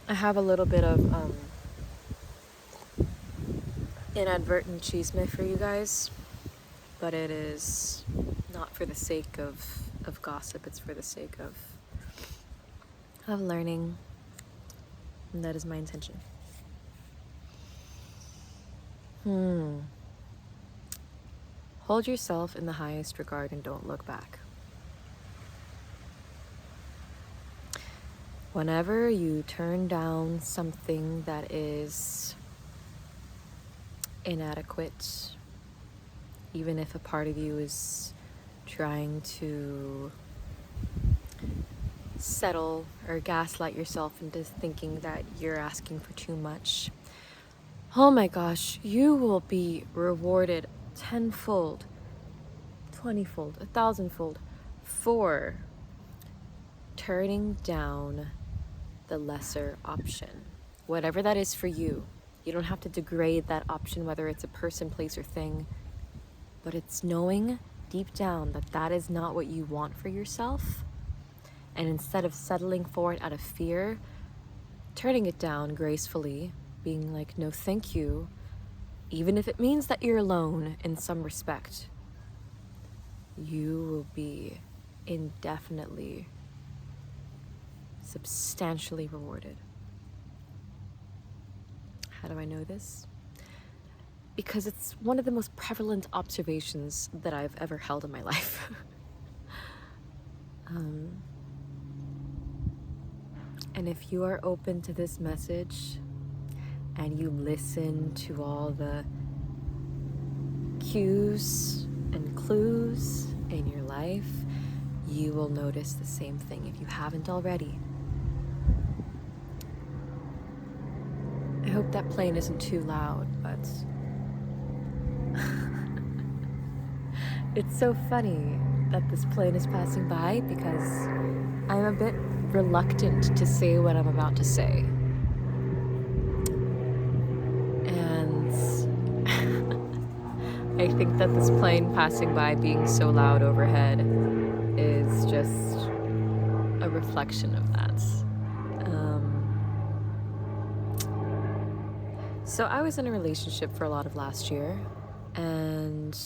I have a little bit of inadvertent chisme for you guys, but it is not for the sake of gossip, it's for the sake of learning, and that is my intention. Hold yourself in the highest regard and don't look back. Whenever you turn down something that is inadequate, even if a part of you is trying to settle or gaslight yourself into thinking that you're asking for too much, oh my gosh, you will be rewarded tenfold, 20-fold, 1,000-fold for turning down the lesser option. Whatever that is for you. You don't have to degrade that option, whether it's a person, place, or thing, but it's knowing deep down that that is not what you want for yourself. And instead of settling for it out of fear, turning it down gracefully, being like, no, thank you, even if it means that you're alone in some respect, you will be indefinitely, substantially rewarded. How do I know this? Because it's one of the most prevalent observations that I've ever held in my life. And if you are open to this message and you listen to all the cues and clues in your life, you will notice the same thing if you haven't already. I hope that plane isn't too loud, but it's so funny that this plane is passing by because I'm a bit reluctant to say what I'm about to say. And I think that this plane passing by being so loud overhead is just a reflection of that. So I was in a relationship for a lot of last year, and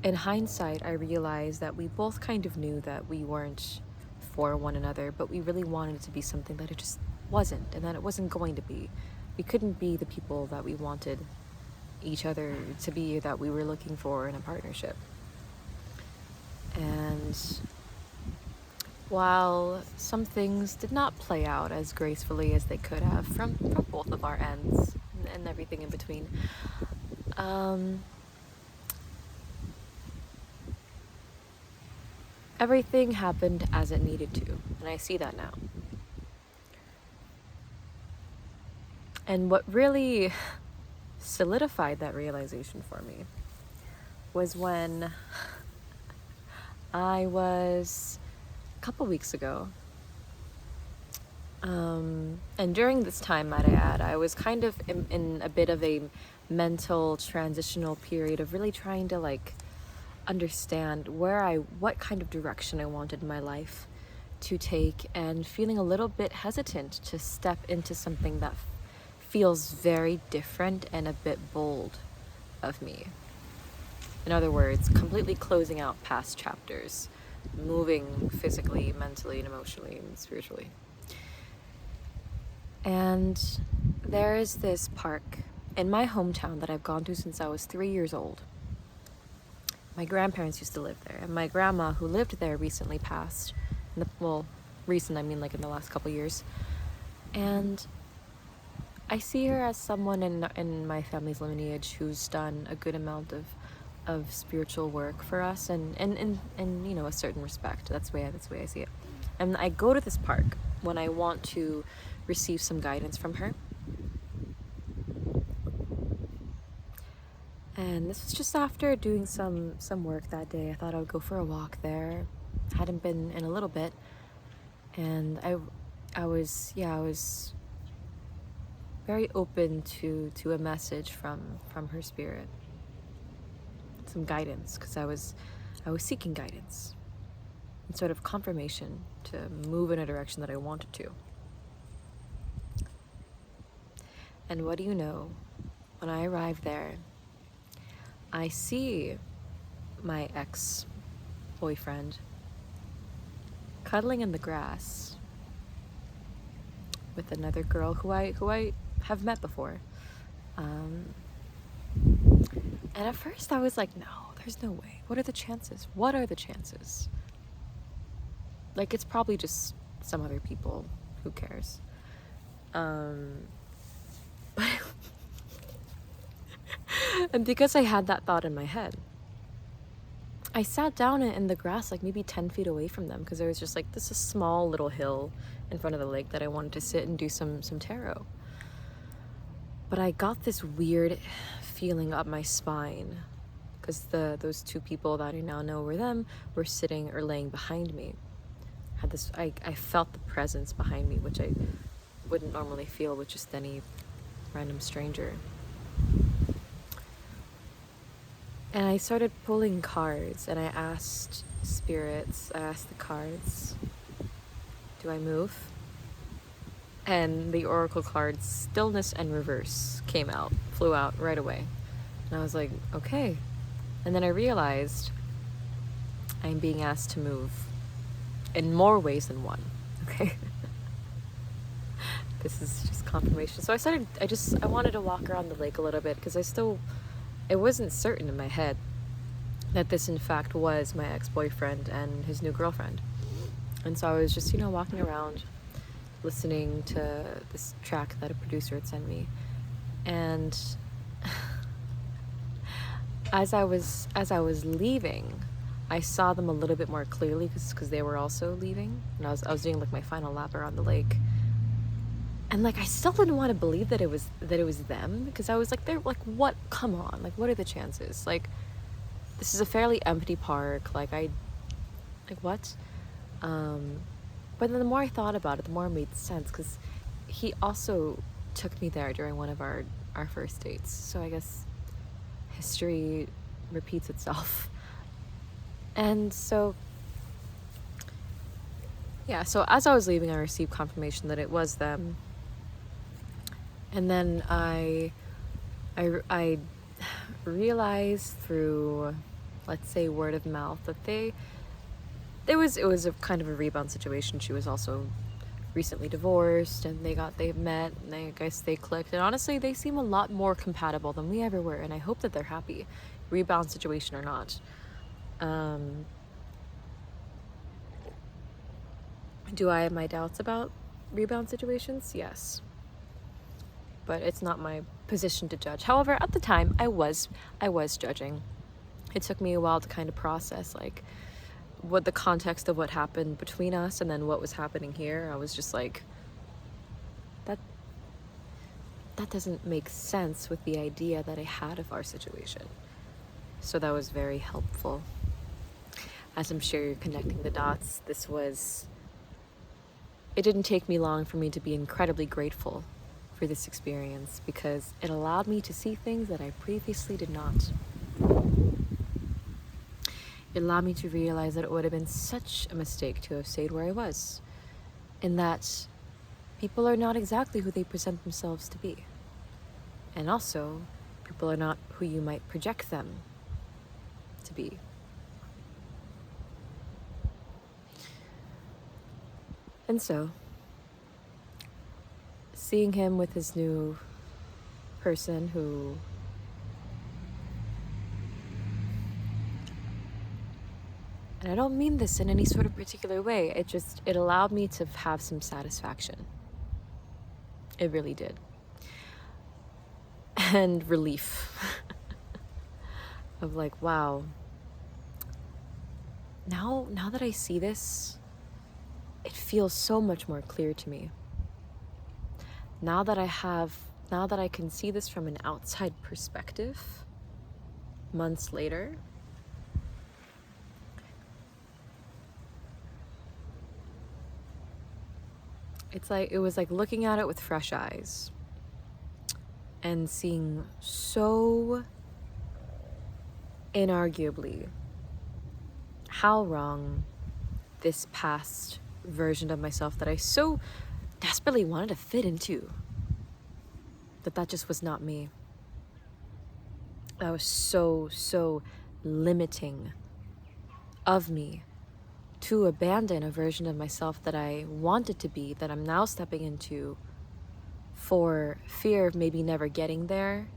in hindsight, I realized that we both kind of knew that we weren't for one another, but we really wanted it to be something that it just wasn't, and that it wasn't going to be. We couldn't be the people that we wanted each other to be, that we were looking for in a partnership. And while some things did not play out as gracefully as they could have from both of our ends and everything in between, everything happened as it needed to, and I see that now. And what really solidified that realization for me was when I was a couple weeks ago, and during this time, might I add, I was kind of in a bit of a mental transitional period of really trying to understand what kind of direction I wanted my life to take, and feeling a little bit hesitant to step into something that feels very different and a bit bold of me. In other words, completely closing out past chapters, moving physically, mentally, and emotionally, and spiritually. And there is this park in my hometown that I've gone to since I was 3 years old. My grandparents used to live there, and my grandma, who lived there, recently passed. Recent, I mean like in the last couple years. And I see her as someone in my family's lineage who's done a good amount of spiritual work for us, and you know, a certain respect. That's the way I see it. And I go to this park when I want to receive some guidance from her. And this was just after doing some work that day. I thought I would go for a walk there. Hadn't been in a little bit, and I was very open to a message from her spirit, some guidance, because I was seeking guidance and sort of confirmation to move in a direction that I wanted to. And what do you know? When I arrive there, I see my ex-boyfriend cuddling in the grass with another girl who I have met before. And at first I was like, no, there's no way. What are the chances? What are the chances? Like, it's probably just some other people. Who cares? But and because I had that thought in my head, I sat down in the grass, like maybe 10 feet away from them, because there was just like this small little hill in front of the lake that I wanted to sit and do some tarot. But I got this weird feeling up my spine because those two people that I now know were them were sitting or laying behind me. I felt the presence behind me, which I wouldn't normally feel with just any random stranger. And I started pulling cards, and I asked the cards, do I move? And the oracle cards, stillness and reverse, flew out right away. And I was like, okay. And then I realized I'm being asked to move in more ways than one, okay? This is just confirmation. So I wanted to walk around the lake a little bit because it wasn't certain in my head that this in fact was my ex-boyfriend and his new girlfriend. And so I was just, walking around, listening to this track that a producer had sent me. And as I was leaving, I saw them a little bit more clearly because they were also leaving. And I was doing like my final lap around the lake. And like I still didn't want to believe that it was them, because I was like, they're like, what? Come on, like, what are the chances? Like, this is a fairly empty park. Like what? But then the more I thought about it, the more it made sense, because he also took me there during one of our first dates. So I guess history repeats itself. And so, yeah, so as I was leaving, I received confirmation that it was them. And then I realized through, let's say, word of mouth that it was a kind of a rebound situation. She was also recently divorced, and they met, and I guess they clicked. And honestly, they seem a lot more compatible than we ever were, and I hope that they're happy, rebound situation or not. Do I have my doubts about rebound situations? Yes. But it's not my position to judge. However, at the time, I was judging. It took me a while to kind of process, like, what the context of what happened between us and then what was happening here. I was just like, that doesn't make sense with the idea that I had of our situation. So that was very helpful. As I'm sure you're connecting the dots, it didn't take me long for me to be incredibly grateful for this experience, because it allowed me to see things that I previously did not. It allowed me to realize that it would have been such a mistake to have stayed where I was, in that people are not exactly who they present themselves to be. And also, people are not who you might project them to be. And so, seeing him with his new person who and I don't mean this in any sort of particular way, it allowed me to have some satisfaction. It really did. And relief. Of like, wow, now that I see this, it feels so much more clear to me. Now that I can see this from an outside perspective, months later, it was like looking at it with fresh eyes and seeing so inarguably how wrong this past version of myself that I so desperately wanted to fit into that just was not me. That was so limiting of me to abandon a version of myself that I wanted to be, that I'm now stepping into, for fear of maybe never getting there,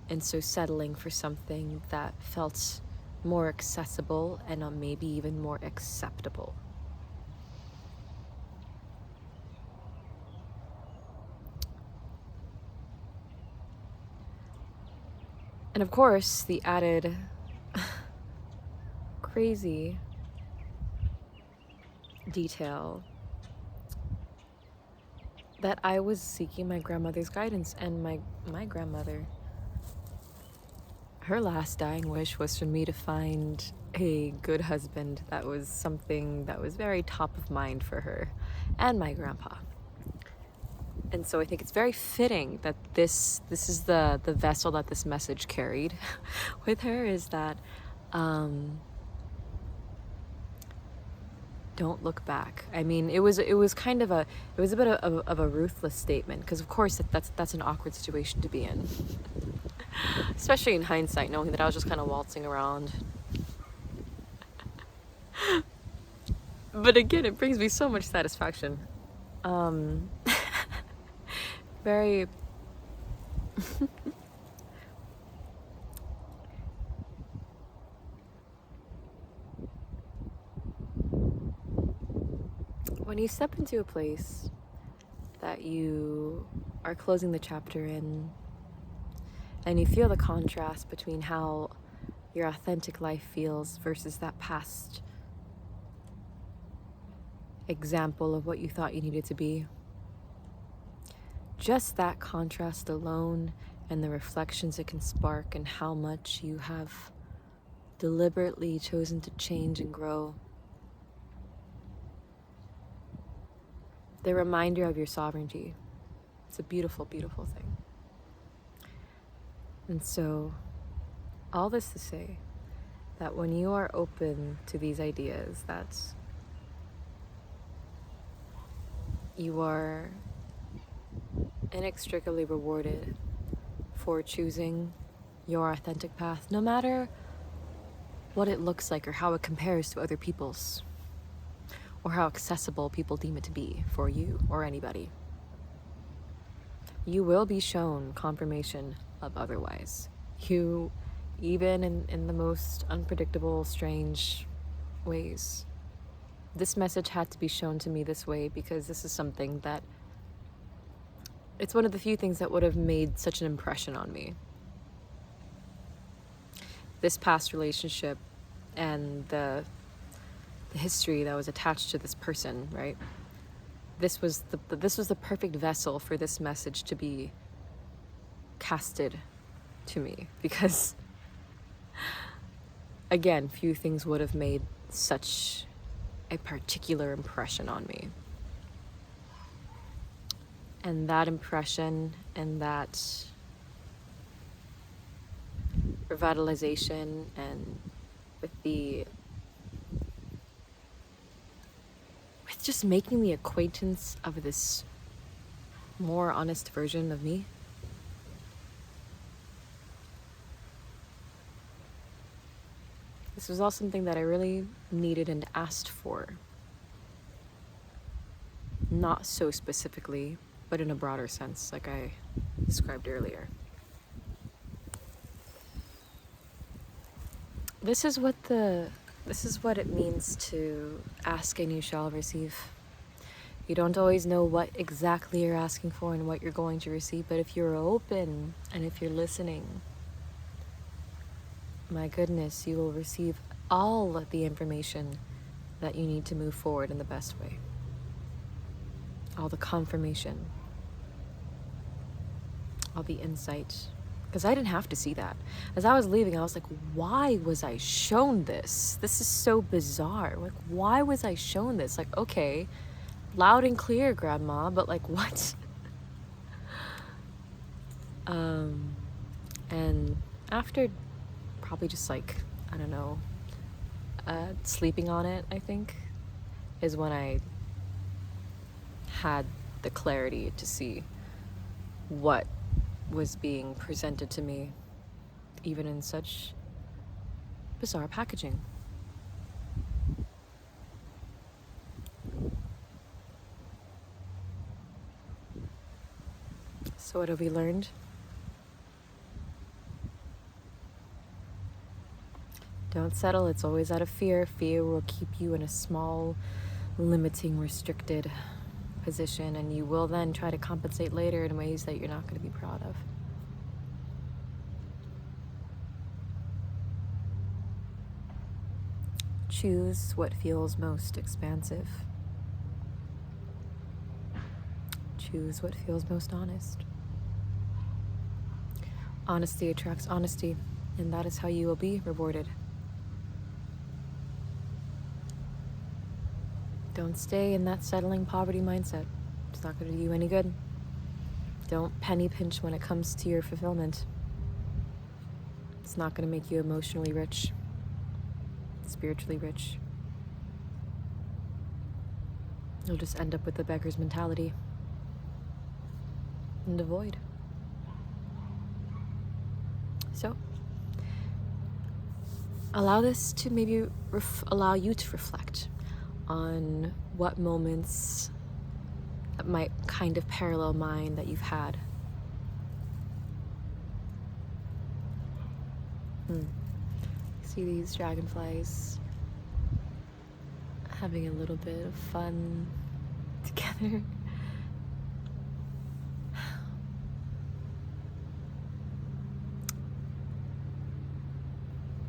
and so settling for something that felt more accessible and maybe even more acceptable. And of course, the added crazy detail that I was seeking my grandmother's guidance, and my grandmother, her last dying wish was for me to find a good husband. That was something that was very top of mind for her and my grandpa. And so I think it's very fitting that this is the vessel that this message carried with her, is that don't look back. I mean, it was kind of a bit of a ruthless statement, because of course that's an awkward situation to be in, especially in hindsight, knowing that I was just kind of waltzing around. But again, it brings me so much satisfaction. Very when you step into a place that you are closing the chapter in, and you feel the contrast between how your authentic life feels versus that past example of what you thought you needed to be, just that contrast alone and the reflections it can spark, and how much you have deliberately chosen to change and grow, the reminder of your sovereignty. It's a beautiful, beautiful thing. And so, all this to say that when you are open to these ideas, that you are inextricably rewarded for choosing your authentic path, no matter what it looks like or how it compares to other people's, or how accessible people deem it to be for you or anybody. You will be shown confirmation of otherwise. You, even in the most unpredictable, strange ways. This message had to be shown to me this way, because this is something that, it's one of the few things that would have made such an impression on me. This past relationship and the history that was attached to this person, right? This was the perfect vessel for this message to be casted to me, because again, few things would have made such a particular impression on me. And that impression and that revitalization, and with just making the acquaintance of this more honest version of me, this was all something that I really needed and asked for. Not so specifically, but in a broader sense, like I described earlier. This is what it means to ask and you shall receive. You don't always know what exactly you're asking for and what you're going to receive, but if you're open and if you're listening, my goodness, you will receive all of the information that you need to move forward in the best way. All the confirmation, all the insight. Because I didn't have to see that. As I was leaving, I was like, why was I shown this? This is so bizarre. Like, why was I shown this? Like, okay, loud and clear, Grandma, but like, what? And after probably just like, I don't know, sleeping on it, I think, is when I had the clarity to see what was being presented to me, even in such bizarre packaging. So what have we learned? Don't settle. It's always out of fear. Fear will keep you in a small, limiting, restricted position, and you will then try to compensate later in ways that you're not going to be proud of. Choose what feels most expansive. Choose what feels most honest. Honesty attracts honesty, and that is how you will be rewarded. Don't stay in that settling poverty mindset. It's not going to do you any good. Don't penny pinch when it comes to your fulfillment. It's not going to make you emotionally rich, spiritually rich. You'll just end up with the beggar's mentality and a void. So, allow this to maybe allow you to reflect on what moments that might kind of parallel mine that you've had. See these dragonflies having a little bit of fun together.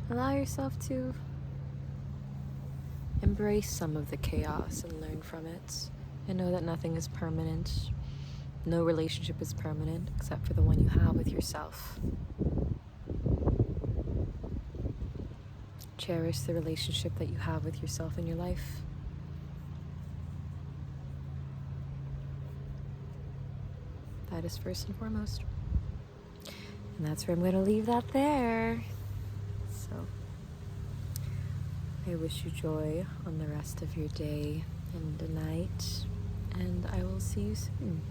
Allow yourself to embrace some of the chaos and learn from it, and know that nothing is permanent. No relationship is permanent except for the one you have with yourself. Cherish the relationship that you have with yourself in your life. That is first and foremost. And that's where I'm going to leave that there. So, I wish you joy on the rest of your day and the night, and I will see you soon.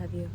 Love you.